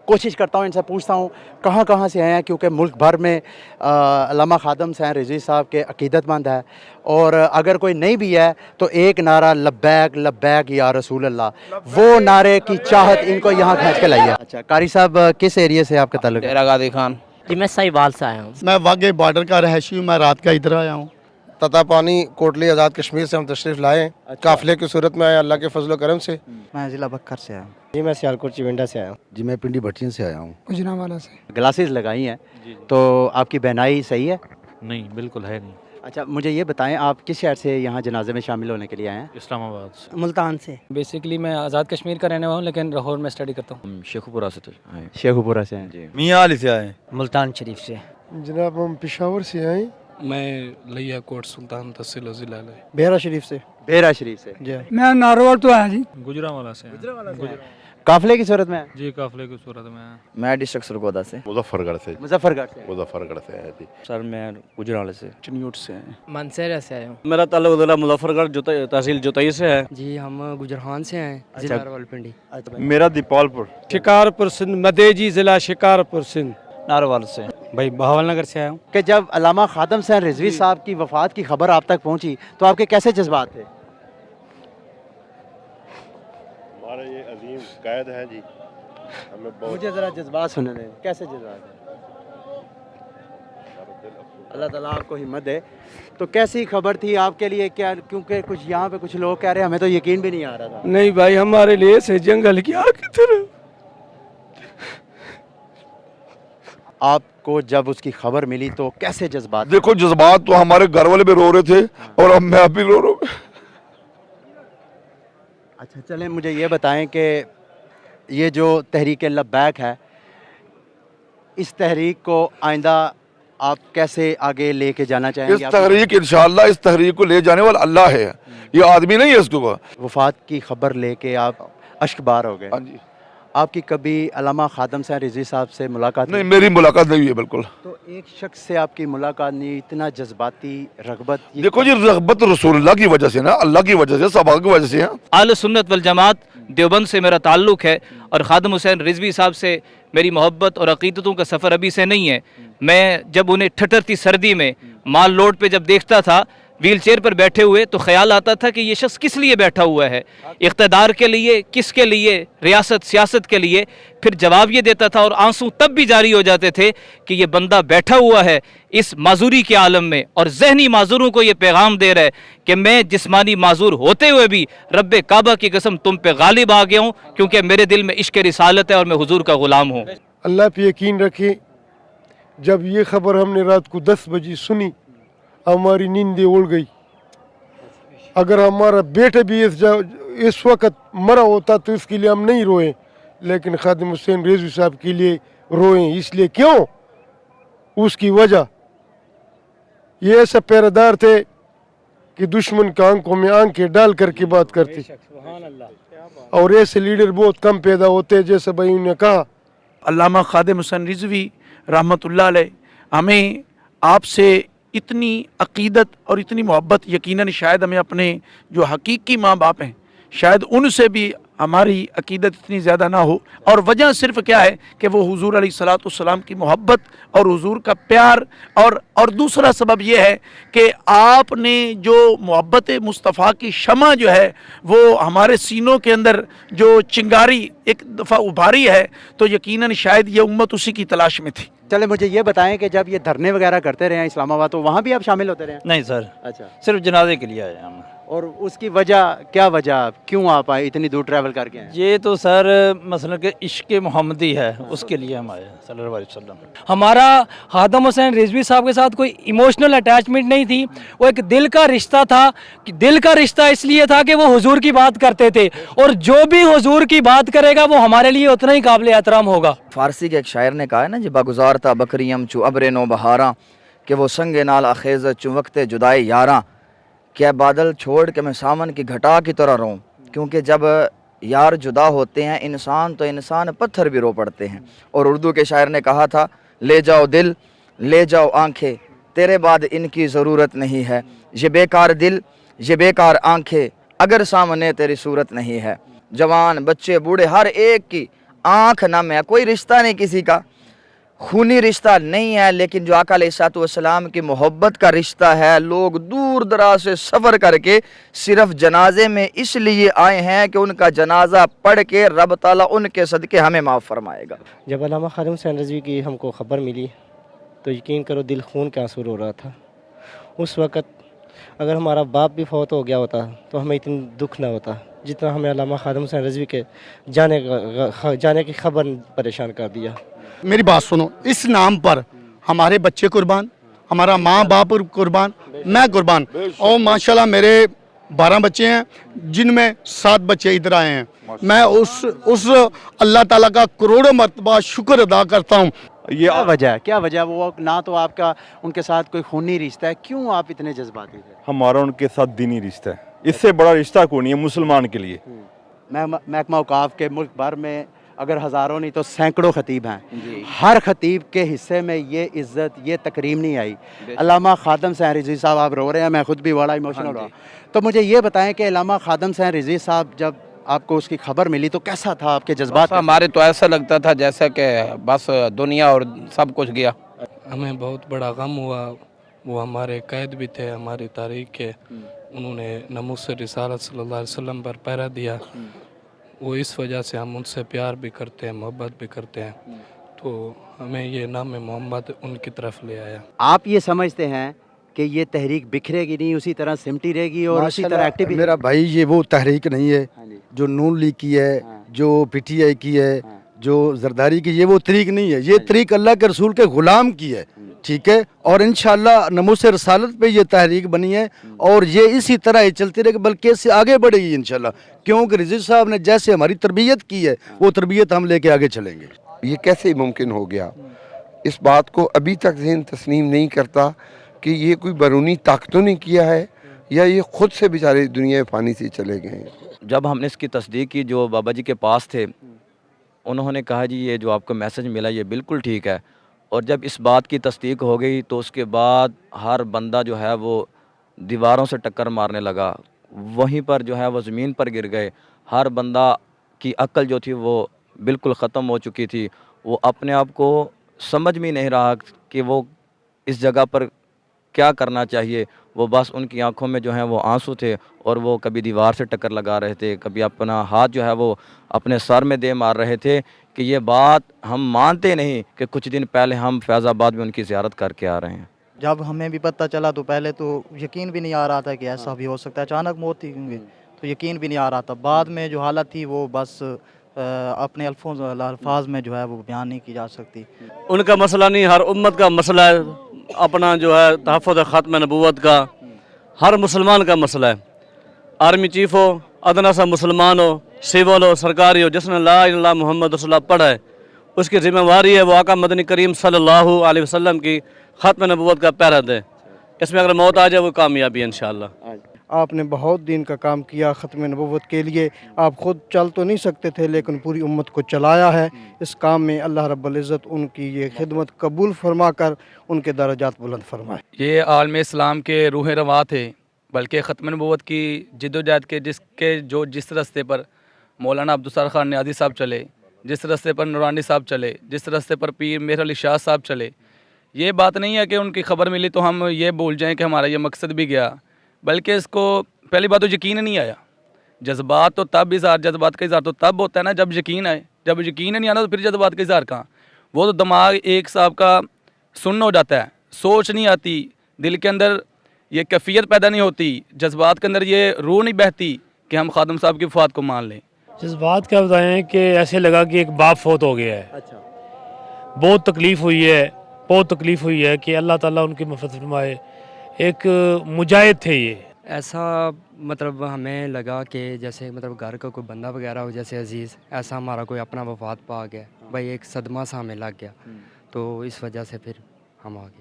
कोशिश करता हूँ, इनसे पूछता हूँ कहाँ कहाँ से आए हैं, क्योंकि मुल्क भर में अल्लामा ख़ादम हुसैन रिजवी साहब के अक़ीदतमंद है, और अगर कोई नहीं भी है तो एक नारा लब्बैक लब्बैक या रसूल अल्लाह, वो नारे की चाहत इनको यहाँ खींच के लाई है। अच्छा कारी साहब, किस एरिया से आपका ताल्लुक है? डेरा गादी खान। जी मैं साहिवाल से आया हूँ। मैं वाक़ई बॉर्डर का रहायशी हूँ, मैं रात का इधर आया हूँ। ततापानी कोटली आज़ाद कश्मीर से हम तशरीफ़ लाए, काफ़िले की सूरत में आए अल्लाह के फजल करम से। मैं ज़िला बक्कर से आया हूँ। जी मैं सियालकोट चिविंडा से आया हूँ। जी मैं पिंडी भट्टिन से आया हूँ। गुजरांवाला से। ग्लासेस लगाई हैं तो आपकी बहनाई सही है? नहीं, बिल्कुल है नहीं। अच्छा मुझे ये बताएं, आप किस शहर से यहाँ जनाजे में शामिल होने के लिए आए हैं? इस्लामाबाद से। मुल्तान से। बेसिकली मैं आज़ाद कश्मीर का रहने वाला हूँ, लेकिन लाहौर में स्टडी करता हूँ। शेखुपुरा से आए। शेखुपुरा से हैं जी। मियाँ अली से आए। मुल्तान शरीफ से। जनाब हम पेशावर से आए। मैं लिया कोट सुल्तान तहसील ज़िला बेहरा शरीफ से। बेहरा शरीफ से जी मैं नारोवाल तो आया जी। गुजरांवाला से। काफिले की सूरत में? जी काफिले की सूरत में। मैं डिस्ट्रिक्ट सरगोदा से। मुजफ्फरगढ़ से। मुजफ्फरगढ़ से। मुजफ्फरगढ़ से है जी। सर मैं गुजरांवाला से। चनियोट से। मनसेरा से आया हूँ। मेरा ताल्लुक ज़िला मुजफ्फरगढ़ तहसील जोतई से है। जी हम गुजरान से हैं, जिला रावलपिंडी। मेरा दीपालपुर। शिकारपुर सिंध मदेजी ज़िला शिकारपुर सिंध। नारवाल से। भाई बहावल नगर से आया हूँ। कि जब अल्लामा ख़ादम हुसैन रिजवी साहब की वफ़ात की खबर आप तक पहुंची तो आपके कैसे जज्बात थे? हमारे ये अजीम कायद हैं जी, हमें बहुत मुझे ज़रा जज्बात सुनने दें, कैसे जज्बात है? अल्लाह ताला आपको हिम्मत दे। तो कैसी खबर थी आपके लिए, क्या क्योंकि कुछ यहाँ पे कुछ लोग कह रहे हैं हमें तो यकीन भी नहीं आ रहा था। नहीं भाई, हमारे लिए से जंगल की आग की तरह। आपको जब उसकी खबर मिली तो कैसे जज्बात? देखो जज्बात तो हमारे घर वाले भी रो रहे थे और अब मैं भी रो रहा हूँ। अच्छा चलें, मुझे ये बताएं कि ये जो तहरीक लब्बैक है, इस तहरीक को आइंदा आप कैसे आगे लेके जाना चाहेंगे? इस तहरीक इंशाअल्लाह, इस तहरीक को ले जाने वाला अल्लाह है, ये आदमी नहीं है इसको। वफात की खबर लेके आप अश्कबार हो गए। हाँ जी। आपकी कभी अल्लामा ख़ादम हुसैन रिजवी साहब से मुलाकात नहीं, मेरी मुलाकात नहीं हुई है बिल्कुल। तो एक शख्स से आपकी मुलाकात नहीं, इतना जज्बाती रग़बत? देखो जी, रग़बत रसूलुल्लाह की वजह से ना, अल्लाह की वजह से, सहाबा की वजह से है। आले सुन्नत वल जमात देवबंद से मेरा ताल्लुक़ है और ख़ादम हुसैन रिजवी साहब से मेरी मोहब्बत और अक़ीदतों का सफ़र अभी से नहीं है। मैं जब उन्हें ठठरती सर्दी में माल लोड पे जब देखता था व्हील चेयर पर बैठे हुए तो ख्याल आता था कि ये शख्स किस लिए बैठा हुआ है, इक़्तिदार के लिए, किसके लिए, रियासत सियासत के लिए। फिर जवाब ये देता था और आंसू तब भी जारी हो जाते थे कि ये बंदा बैठा हुआ है इस माजूरी के आलम में और जहनी माजूरों को ये पैगाम दे रहा है कि मैं जिस्मानी माजूर होते हुए भी रब्बे काबा की कसम तुम पे गालिब आ गया हूँ, क्योंकि मेरे दिल में इश्क रिसालत है और मैं हुजूर का ग़ुलाम हूँ। अल्लाह पे यकीन रखें, जब ये खबर हमने रात को 10 बजे सुनी हमारी नींदें उड़ गई। अगर हमारा बेटा भी इस वक्त मरा होता तो इसके लिए हम नहीं रोए, लेकिन ख़ादिम हुसैन रिजवी साहब के लिए रोए। इसलिए क्यों? उसकी वजह ये ऐसा पहरेदार थे कि दुश्मन की आंखों में आंखें डाल करके बात करते, और ऐसे लीडर बहुत कम पैदा होते जैसे भाई ने कहा। अल्लामा ख़ादिम हुसैन रिजवी रहमतुल्लाह अलैह हमें आपसे इतनी अक़ीदत और इतनी मोहब्बत, यकीनन शायद हमें अपने जो हकीकी माँ बाप हैं शायद उनसे भी हमारी अक़ीदत इतनी ज़्यादा ना हो, और वजह सिर्फ़ क्या है कि वो हुज़ूर अलैहिस्सलातु वस्सलाम की मोहब्बत और हुज़ूर का प्यार, और दूसरा सबब ये है कि आपने जो मोहब्बत मुस्तफ़ा की शमा जो है वो हमारे सीनों के अंदर जो चिंगारी एक दफ़ा उभारी है, तो यकीनन शायद ये उम्मत उसी की तलाश में थी। चले मुझे ये बताएं कि जब ये धरने वगैरह करते रहे हैं इस्लामाबाद, तो वहाँ भी आप शामिल होते रहे? नहीं सर। अच्छा, सिर्फ जनाजे के लिए आए हम। और उसकी वजह क्या, वजह क्यों आप आए, इतनी दूर ट्रैवल करके आए? ये तो सर मसलन के इश्क मोहम्मदी है, उसके लिए हम आए सल्लल्लाहु अलैहि वसल्लम। हमारा ख़ादम हुसैन रिजवी साहब के साथ कोई इमोशनल अटैचमेंट नहीं थी, वो एक दिल का रिश्ता था। दिल का रिश्ता इसलिए था कि वो हुजूर की बात करते थे, और जो भी हुजूर की बात करेगा वो हमारे लिए उतना ही काबिल एहतराम होगा। फारसी के एक शायर ने कहा है ना, जी बागुजारता बकरियम चू अब्रे नो बहारा, कि वो संगे नाल अखेज़ चू वक्ते जुदाई यारा, क्या बादल छोड़ के मैं सामन की घटा की तरह रहूं, क्योंकि जब यार जुदा होते हैं इंसान तो इंसान पत्थर भी रो पड़ते हैं। और उर्दू के शायर ने कहा था, ले जाओ दिल ले जाओ आंखें, तेरे बाद इनकी ज़रूरत नहीं है, ये बेकार दिल ये बेकार आंखें, अगर सामने तेरी सूरत नहीं है। जवान बच्चे बूढ़े हर एक की आँख नम है, कोई रिश्ता नहीं किसी का, खूनी रिश्ता नहीं है, लेकिन जो आका अलैहिस्सलाम की मोहब्बत का रिश्ता है, लोग दूर दराज से सफ़र करके सिर्फ जनाजे में इसलिए आए हैं कि उनका जनाजा पढ़ के रब ताला उनके सदके हमें माफ़ फरमाएगा। जब अल्लामा खादिम हुसैन रिजवी की हमको ख़बर मिली तो यकीन करो दिल खून के आंसू रो रहा था। उस वक़्त अगर हमारा बाप भी फौत हो गया होता तो हमें इतनी दुख ना होता जितना हमें अल्लामा खादिम हुसैन रिजवी के जाने की ख़बर परेशान कर दिया। मेरी बात सुनो, इस नाम पर हमारे बच्चे कुर्बान, हमारा माँ बाप कुर्बान, मैं कुर्बान, और माशाल्लाह मेरे 12 बच्चे हैं जिनमें 7 बच्चे इधर आए हैं। मैं उस अल्लाह ताला का करोड़ों मर्तबा शुक्र अदा करता हूँ। ये क्या वजह वो ना तो आपका उनके साथ कोई खूनी रिश्ता है, क्यों आप इतने जज्बाती थे? हमारा उनके साथ दीनी रिश्ता है, इससे बड़ा रिश्ता कोई नहीं है मुसलमान के लिए। महकमा औकाफ के मुल्क भर में अगर हज़ारों नहीं तो सैकड़ों खतीब हैं, हर खतीब के हिस्से में ये इज़्ज़त, ये तकरीम नहीं आई। अल्लामा खादिम हुसैन रिज़वी साहब, आप रो रहे हैं, मैं खुद भी बड़ा इमोशनल हुआ। तो मुझे ये बताएं कि अल्लामा खादिम हुसैन रिज़वी साहब जब आपको उसकी खबर मिली तो कैसा था, आपके जज्बात? हमारे तो ऐसा लगता था जैसा कि बस दुनिया और सब कुछ गया। हमें बहुत बड़ा गम हुआ। वो हमारे कैद भी थे हमारी तारीख के। उन्होंने नमूस रिसालत सल्लल्लाहु अलैहि वसल्लम पर पहरा दिया। वो इस वजह से हम उनसे प्यार भी करते हैं, मोहब्बत भी करते हैं, तो हमें ये नाम मोहम्मद उनकी तरफ ले आया। आप ये समझते हैं कि ये तहरीक बिखरेगी नहीं, उसी तरह सिमटी रहेगी और उसी तरह एक्टिव? मेरा भाई ये वो तहरीक नहीं है जो नून लीग की है, जो PTI की है, जो जरदारी की, ये वो तरीक नहीं है। ये तरीक अल्लाह के रसूल के ग़ुलाम की है, ठीक है। और इंशाअल्लाह नमूस रसालत पे ये तहरीक बनी है और ये इसी तरह ही चलती रहेगी, बल्कि इससे आगे बढ़ेगी इंशाअल्लाह, क्योंकि रिजवी साहब ने जैसे हमारी तरबियत की है वो तरबियत हम लेके आगे चलेंगे। ये कैसे मुमकिन हो गया, इस बात को अभी तक ज़हन तस्लीम नहीं करता कि ये कोई बैरूनी ताकतों ने किया है या ये खुद से बेचारे दुनिया फ़ानी से चले गए हैं। जब हमने इसकी तस्दीक की, जो बाबा जी के पास थे, उन्होंने कहा जी ये जो आपको मैसेज मिला ये बिल्कुल ठीक है। और जब इस बात की तस्दीक हो गई तो उसके बाद हर बंदा जो है वो दीवारों से टक्कर मारने लगा, वहीं पर जो है वो ज़मीन पर गिर गए। हर बंदा की अक्ल जो थी वो बिल्कुल ख़त्म हो चुकी थी। वो अपने आप को समझ में नहीं रहा कि वो इस जगह पर क्या करना चाहिए। वो बस उनकी आंखों में जो है वो आंसू थे और वो कभी दीवार से टक्कर लगा रहे थे, कभी अपना हाथ जो है वो अपने सर में दे मार रहे थे कि ये बात हम मानते नहीं कि कुछ दिन पहले हम फैज़ाबाद में उनकी ज़ियारत करके आ रहे हैं। जब हमें भी पता चला तो पहले तो यकीन भी नहीं आ रहा था कि ऐसा भी हो सकता है, अचानक मौत थी तो यकीन भी नहीं आ रहा था। बाद में जो हालत थी वो बस अपने अल्फाज में जो है वो बयान नहीं की जा सकती। उनका मसला नहीं, हर उम्मत का मसला है। अपना जो है तहफ़्फ़ुज़ ख़त्म नबूवत का हर मुसलमान का मसला है। आर्मी चीफ़ हो, अदना सा मुसलमान हो, सिविल हो, सरकारी हो, जिसने ला इलाहा इल्लल्लाह मुहम्मद रसूलुल्लाह पढ़ा है उसकी ज़िम्मेवारी है वो आका मदनी करीम सल्लल्लाहु अलैहि वसल्लम की ख़त्म नबूवत का पहरा दे। इसमें अगर मौत आ जाए वो कामयाबी है इंशाअल्लाह। आपने बहुत दिन का काम किया ख़त्म नबूवत के लिए। आप खुद चल तो नहीं सकते थे लेकिन पूरी उम्मत को चलाया है। इस काम में अल्लाह रब्बुल इज़्ज़त उनकी ये खिदमत कबूल फरमा कर उनके दर्जात बुलंद फरमाए। ये आलम इस्लाम के रूह रवा थे, बल्कि ख़त्म नबूवत की जिद्दोजहद के जिस रास्ते पर मौलाना अब्दुल खान नियाज़ी साहब चले, जिस रास्ते पर नूरानी साहब चले, जिस रास्ते पर पीर मेहर अली शाह साहब चले, ये बात नहीं है कि उनकी खबर मिली तो हम ये भूल जाएं कि हमारा ये मकसद भी गया, बल्कि इसको पहली बात तो यकीन नहीं आया। जज्बात तो तब जज्बात का इज़हार तो तब होता है ना जब यकीन आए। जब यकीन नहीं आना तो फिर जज्बात का इज़हार कहाँ। वो तो दिमाग एक साहब का सुन्न हो जाता है, सोच नहीं आती, दिल के अंदर ये कैफियत पैदा नहीं होती, जज्बात के अंदर ये रूह नहीं बहती कि हम खादिम साहब की वफ़ात को मान लें। जज्बात क्या बताएं कि ऐसे लगा कि एक बाप फौत हो गया है। अच्छा, बहुत तकलीफ़ हुई है, बहुत तकलीफ़ हुई है कि अल्लाह ताला उनकी मफ़रत फरमाए। एक मुजाहिद थे ये। ऐसा मतलब हमें लगा कि जैसे मतलब घर का कोई बंदा वगैरह हो, जैसे अजीज़, ऐसा हमारा कोई अपना वफात पा गया भाई, एक सदमा सा हमें लग गया, तो इस वजह से फिर हम आ गए।